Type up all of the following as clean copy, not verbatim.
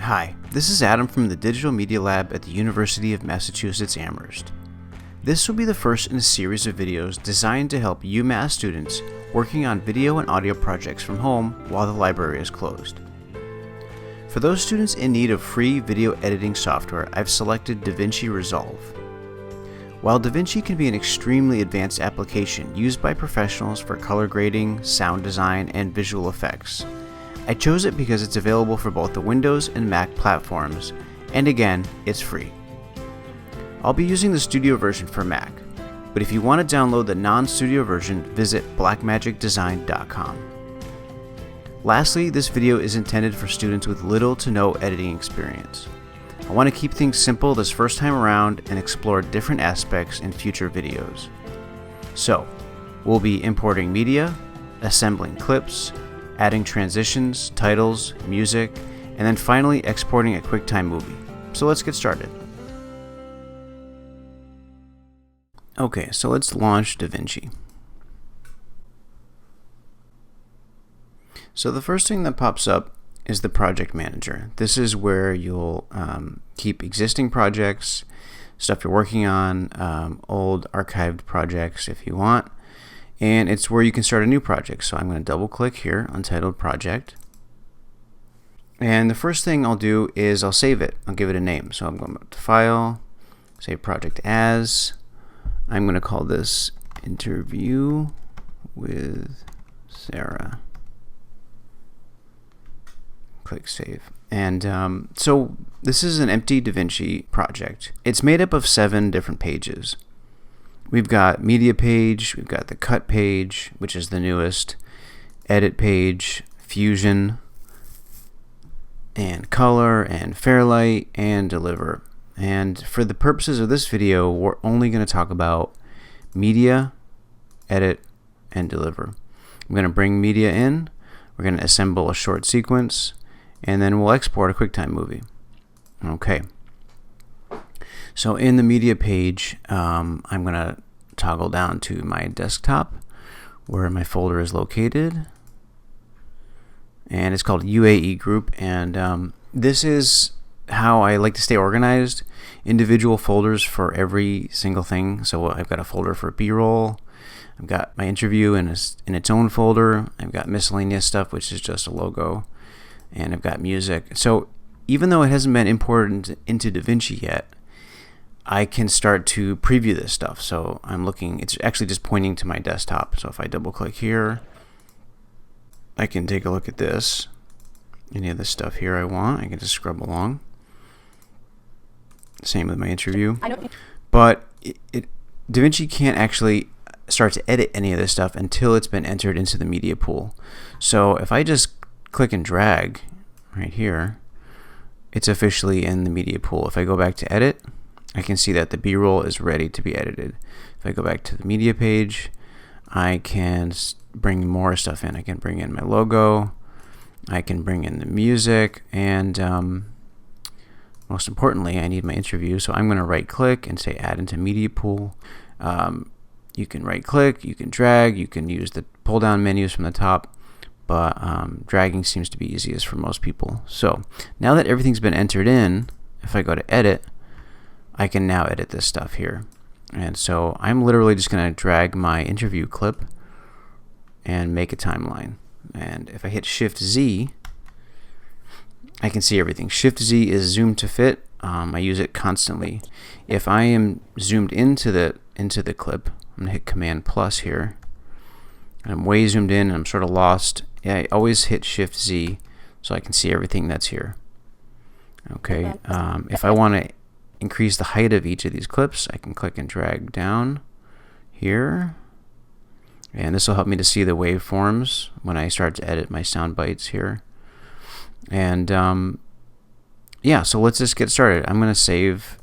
Hi, this is Adam from the Digital Media Lab at the University of Massachusetts Amherst. This will be the first in a series of videos designed to help UMass students working on video and audio projects from home while the library is closed. For those students in need of free video editing software, I've selected DaVinci Resolve. While DaVinci can be an extremely advanced application used by professionals for color grading, sound design, and visual effects, I chose it because it's available for both the Windows and Mac platforms, and again, it's free. I'll be using the Studio version for Mac, but if you want to download the non-Studio version, visit blackmagicdesign.com. Lastly, this video is intended for students with little to no editing experience. I want to keep things simple this first time around and explore different aspects in future videos. So, we'll be importing media, assembling clips, adding transitions, titles, music, and then finally exporting a QuickTime movie. So let's get started. Okay, so let's launch DaVinci. So the first thing that pops up is the project manager. This is where you'll keep existing projects, stuff you're working on, old archived projects if you want. And it's where you can start a new project. So I'm going to double click here, Untitled Project. And the first thing I'll do is I'll save it. I'll give it a name. So I'm going to File, Save Project As. I'm going to call this Interview with Sarah. Click Save. And so this is an empty DaVinci project. It's made up of 7 different pages. We've got media page, we've got the cut page, which is the newest, edit page, fusion, and color, and fairlight, and deliver. And for the purposes of this video, we're only going to talk about media, edit, and deliver. I'm going to bring media in, we're going to assemble a short sequence, and then we'll export a QuickTime movie. Okay. So in the media page, I'm going to toggle down to my desktop where my folder is located. And it's called UAE Group. And this is how I like to stay organized. Individual folders for every single thing. So I've got a folder for B-roll. I've got my interview in its own folder. I've got miscellaneous stuff, which is just a logo. And I've got music. So even though it hasn't been imported into DaVinci yet, I can start to preview this stuff. So I'm looking, it's actually just pointing to my desktop. So if I double click here, I can take a look at this. Any of the stuff here I want, I can just scrub along. Same with my interview. But DaVinci can't actually start to edit any of this stuff until it's been entered into the media pool. So if I just click and drag right here, it's officially in the media pool. If I go back to edit, I can see that the B-roll is ready to be edited. If I go back to the media page, I can bring more stuff in. I can bring in my logo, I can bring in the music, and most importantly, I need my interview. So I'm going to right click and say add into media pool. You can right click, you can drag, you can use the pull down menus from the top, but dragging seems to be easiest for most people. So now that everything's been entered in, if I go to edit, I can now edit this stuff here. And so I'm literally just going to drag my interview clip and make a timeline. And if I hit Shift Z, I can see everything. Shift Z is zoom to fit. I use it constantly. If I am zoomed into the clip, I'm going to hit Command plus here. I'm way zoomed in and I'm sort of lost. Yeah, I always hit Shift Z so I can see everything that's here. Okay. If I want to increase the height of each of these clips, I can click and drag down here, and this will help me to see the waveforms when I start to edit my sound bites here. And yeah, so let's just get started. I'm going to save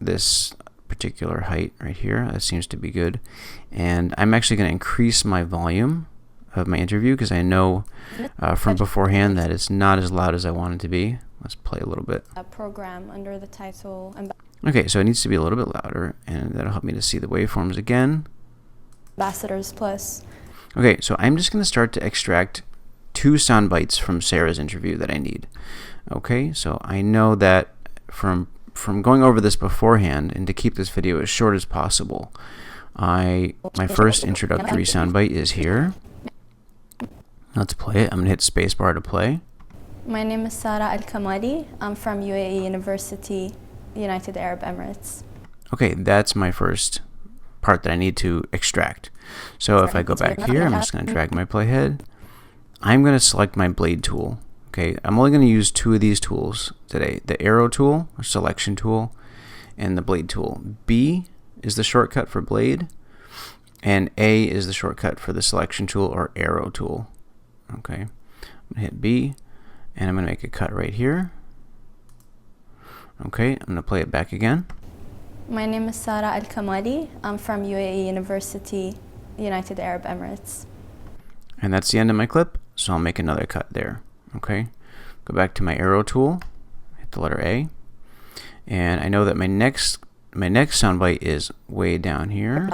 this particular height right here. That seems to be good, and I'm actually going to increase my volume of my interview because I know from beforehand that it's not as loud as I want it to be. Let's play a little bit. A program under the title. Okay, so it needs to be a little bit louder, and that'll help me to see the waveforms again. Ambassadors Plus. Okay, so I'm just going to start to extract 2 sound bites from Sarah's interview that I need. Okay, so I know that from going over this beforehand, and to keep this video as short as possible, my first introductory soundbite is here. Let's play it. I'm going to hit spacebar to play. My name is Sara Al-Kamali. I'm from UAE University, United Arab Emirates. Okay, that's my first part that I need to extract. So if I go back here, I'm just going to drag my playhead. I'm going to select my blade tool. Okay, I'm only going to use 2 of these tools today. The arrow tool, or selection tool, and the blade tool. B is the shortcut for blade, and A is the shortcut for the selection tool or arrow tool. Okay, I'm going to hit B, and I'm going to make a cut right here. Okay, I'm going to play it back again. My name is Sara Al-Kamali. I'm from UAE University, United Arab Emirates. And that's the end of my clip, so I'll make another cut there. Okay, go back to my arrow tool, hit the letter A, and I know that my next soundbite is way down here.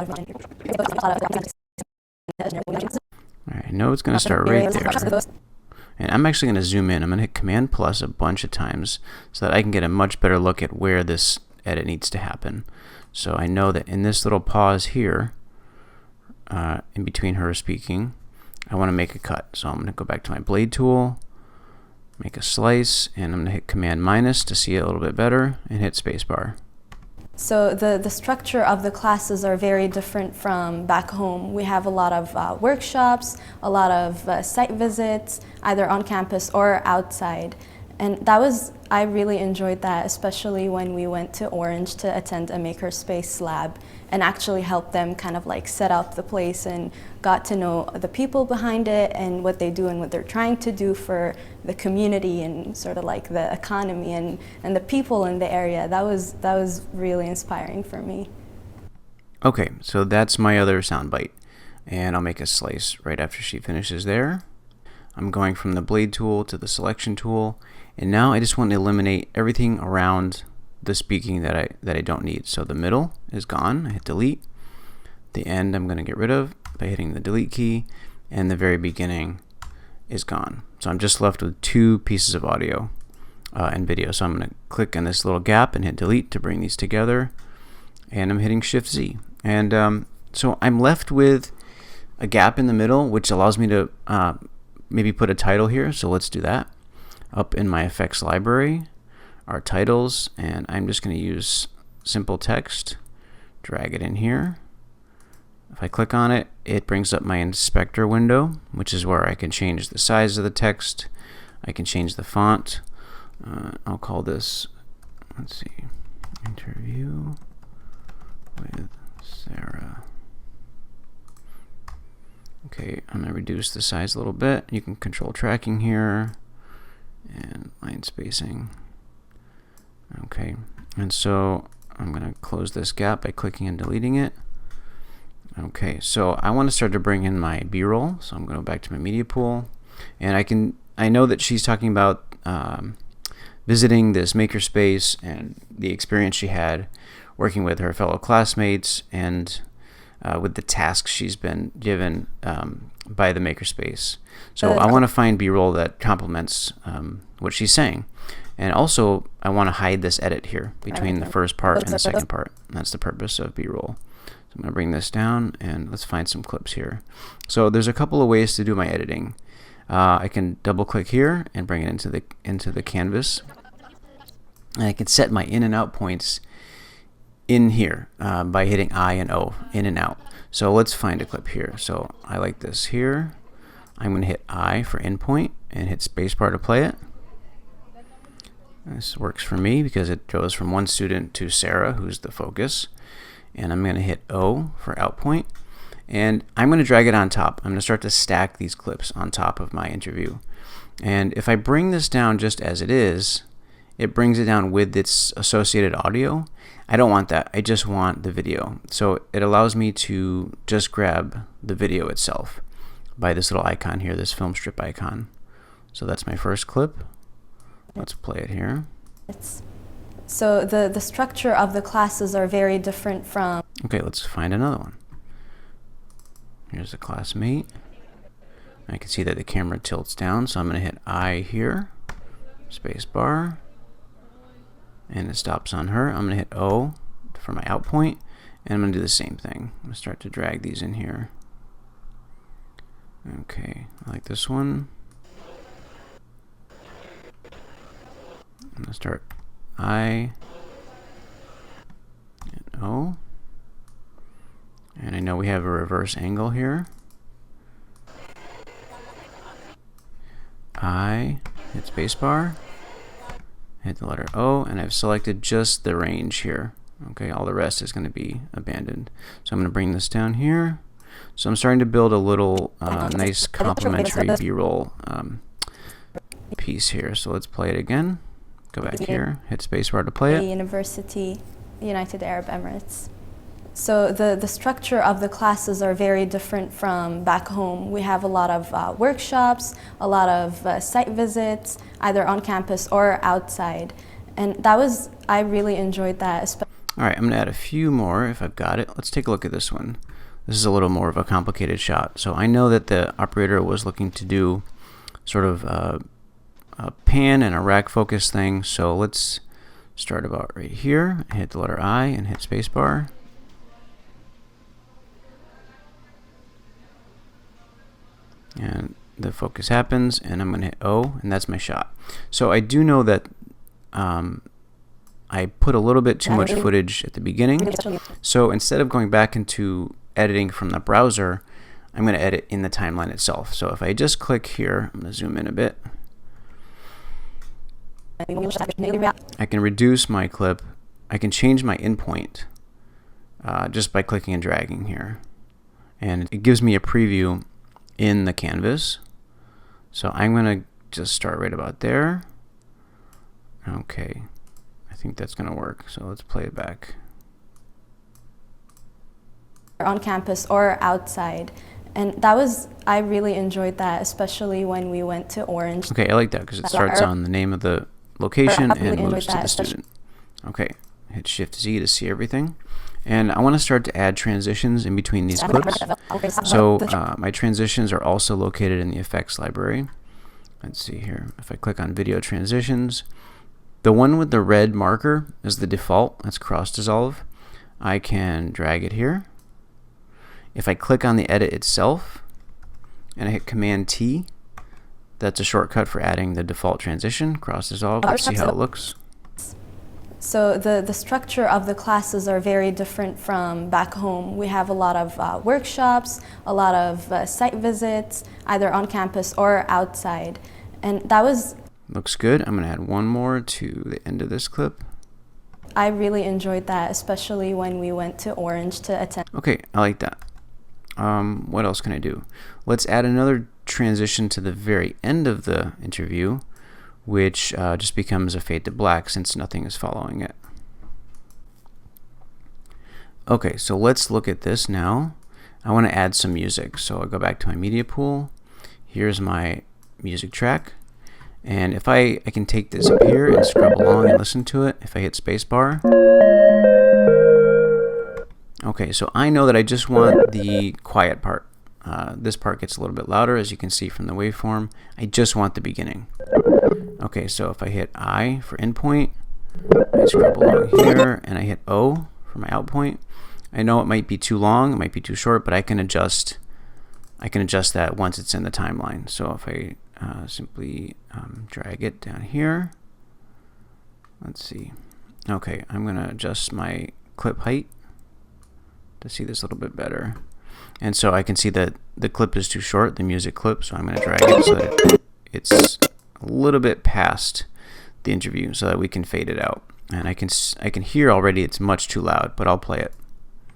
Alright, I know it's going to start right there. And I'm actually going to zoom in. I'm going to hit Command plus a bunch of times so that I can get a much better look at where this edit needs to happen. So I know that in this little pause here, in between her speaking, I want to make a cut. So I'm going to go back to my blade tool, make a slice, and I'm going to hit Command minus to see it a little bit better, and hit spacebar. So the structure of the classes are very different from back home. We have a lot of workshops, a lot of site visits, either on campus or outside. And I really enjoyed that, especially when we went to Orange to attend a makerspace lab and actually help them kind of like set up the place and got to know the people behind it and what they do and what they're trying to do for the community and sort of like the economy and the people in the area. That was really inspiring for me. Okay, so that's my other soundbite, and I'll make a slice right after she finishes there. I'm going from the blade tool to the selection tool, and now I just want to eliminate everything around the speaking that I don't need. So the middle is gone. I hit delete. The end I'm going to get rid of by hitting the delete key, and the very beginning is gone. So I'm just left with 2 pieces of audio and video. So I'm going to click on this little gap and hit delete to bring these together, and I'm hitting Shift Z. And so I'm left with a gap in the middle, which allows me to maybe put a title here. So let's do that. Up in my effects library are titles, and I'm just going to use simple text, drag it in here. If I click on it, it brings up my inspector window, which is where I can change the size of the text. I can change the font. I'll call this, let's see, interview with Sarah. Okay, I'm going to reduce the size a little bit. You can control tracking here and line spacing. Okay, and so I'm going to close this gap by clicking and deleting it. Okay, so I want to start to bring in my B-roll, so I'm going to go back to my media pool, and I know that she's talking about visiting this makerspace and the experience she had working with her fellow classmates and with the tasks she's been given by the makerspace. So I want to find B-roll that complements what she's saying. And also, I want to hide this edit here between the first part and the second part. That's the purpose of B-roll. So I'm going to bring this down, and let's find some clips here. So there's a couple of ways to do my editing. I can double-click here and bring it into the canvas. And I can set my in and out points in here by hitting I and O, in and out. So let's find a clip here. So I like this here. I'm going to hit I for in point and hit spacebar to play it. This works for me because it goes from one student to Sarah, who's the focus. And I'm going to hit O for out point. And I'm going to drag it on top. I'm going to start to stack these clips on top of my interview. And if I bring this down just as it is, it brings it down with its associated audio. I don't want that. I just want the video. So it allows me to just grab the video itself by this little icon here, this film strip icon. So that's my first clip. Let's play it here. So the structure of the classes are very different from... Okay, let's find another one. Here's a classmate. I can see that the camera tilts down, so I'm going to hit I here, space bar, and it stops on her. I'm going to hit O for my out point, and I'm going to do the same thing. I'm going to start to drag these in here. Okay, I like this one. I'm going to start I and O. And I know we have a reverse angle here. I hit spacebar, hit the letter O, and I've selected just the range here. Okay, all the rest is going to be abandoned. So I'm going to bring this down here. So I'm starting to build a little nice complementary B-roll piece here. So let's play it again. Go back here, hit spacebar to play it. University, United Arab Emirates. So the structure of the classes are very different from back home. We have a lot of workshops, a lot of site visits, either on campus or outside. And I really enjoyed that. All right, I'm going to add a few more if I've got it. Let's take a look at this one. This is a little more of a complicated shot. So I know that the operator was looking to do sort of a pan and a rack focus thing. So let's start about right here, hit the letter I and hit spacebar. And the focus happens, and I'm going to hit O, and that's my shot. So I do know that I put a little bit too much footage at the beginning. So instead of going back into editing from the browser, I'm going to edit in the timeline itself. So if I just click here, I'm going to zoom in a bit. I can reduce my clip. I can change my endpoint just by clicking and dragging here. And it gives me a preview in the canvas. So I'm going to just start right about there. Okay, I think that's going to work. So let's play it back. On campus or outside. And I really enjoyed that, especially when we went to Orange. Okay, I like that because it starts on the name of the location and moves to the student. Okay, hit Shift Z to see everything. And I want to start to add transitions in between these clips. So my transitions are also located in the effects library. Let's see here. If I click on video transitions, the one with the red marker is the default. That's cross dissolve. I can drag it here. If I click on the edit itself and I hit Command T, that's a shortcut for adding the default transition, cross dissolve. Let's see how it looks. So the structure of the classes are very different from back home. We have a lot of workshops, a lot of site visits, either on campus or outside. And looks good. I'm going to add one more to the end of this clip. I really enjoyed that, especially when we went to Orange to attend. Okay, I like that. What else can I do? Let's add another transition to the very end of the interview, which just becomes a fade to black since nothing is following it. Okay, so let's look at this now. I want to add some music. So I go back to my media pool. Here's my music track. And if I can take this up here and scrub along and listen to it, if I hit spacebar. Okay, so I know that I just want the quiet part. This part gets a little bit louder, as you can see from the waveform. I just want the beginning. Okay, so if I hit I for endpoint, I scrub along here, and I hit O for my out point. I know it might be too long, it might be too short, but I can adjust that once it's in the timeline. So if I simply drag it down here, let's see. Okay, I'm going to adjust my clip height to see this a little bit better. And so I can see that the clip is too short, the music clip, so I'm going to drag it so that it's a little bit past the interview so that we can fade it out. And I can hear already it's much too loud, but I'll play it.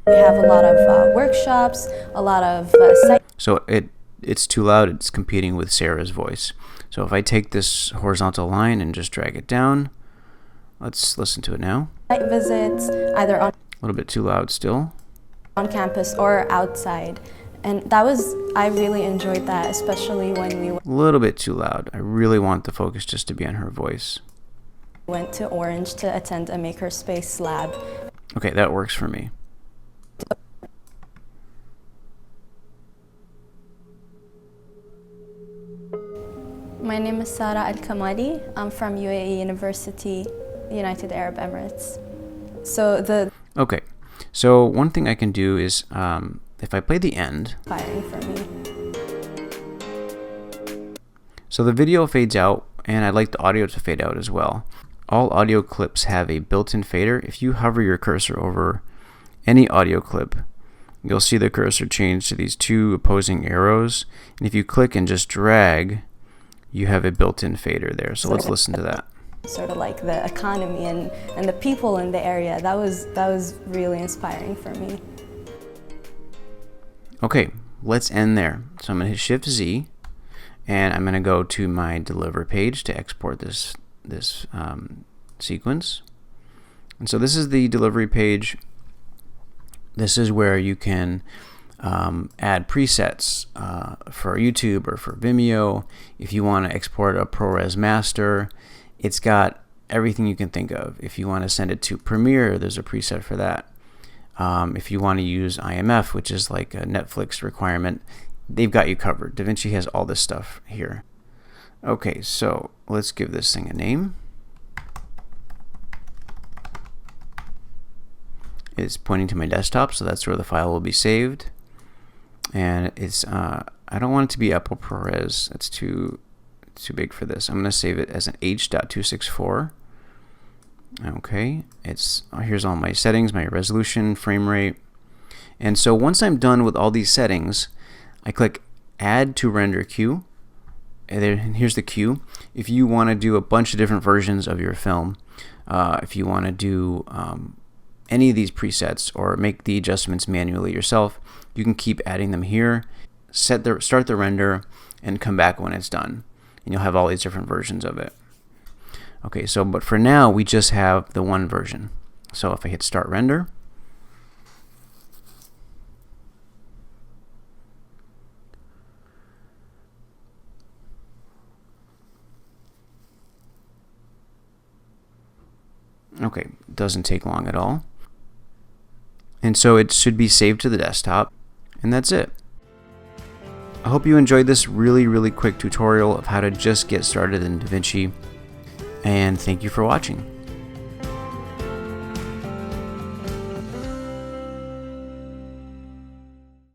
We have a lot of workshops, a lot of so it's too loud, it's competing with Sarah's voice. So if I take this horizontal line and just drag it down, let's listen to it now. Site visits, either on a little bit too loud still. On campus or outside. And I really enjoyed that, especially when we a little bit too loud. I really want the focus just to be on her voice. Went to Orange to attend a makerspace lab. Okay, that works for me. My name is Sara Al-Kamali. I'm from UAE University, United Arab Emirates. Okay, so one thing I can do is, if I play the end, Inspiring for me. So the video fades out, and I'd like the audio to fade out as well. All audio clips have a built-in fader. If you hover your cursor over any audio clip, you'll see the cursor change to these two opposing arrows. And if you click and just drag, you have a built-in fader there. So let's listen to that. Sort of like the economy and the people in the area. That was really inspiring for me. Okay, let's end there. So I'm going to hit Shift Z, and I'm going to go to my deliver page to export this sequence. And so this is the delivery page. This is where you can add presets for YouTube or for Vimeo. If you want to export a ProRes master, it's got everything you can think of. If you want to send it to Premiere, there's a preset for that. If you want to use IMF, which is like a Netflix requirement, they've got you covered. DaVinci has all this stuff here. Okay, so let's give this thing a name. It's pointing to my desktop, so that's where the file will be saved. And it's I don't want it to be Apple ProRes. It's too big for this. I'm going to save it as an H.264. Okay, here's all my settings, my resolution, frame rate. And so once I'm done with all these settings, I click Add to Render Queue. And here's the queue. If you want to do a bunch of different versions of your film, if you want to do any of these presets or make the adjustments manually yourself, you can keep adding them here. Start the render and come back when it's done, and you'll have all these different versions of it. Okay, so but for now we just have the one version. So if I hit start render, okay, doesn't take long at all. And so it should be saved to the desktop, and that's it. I hope you enjoyed this really quick tutorial of how to just get started in DaVinci, and thank you for watching.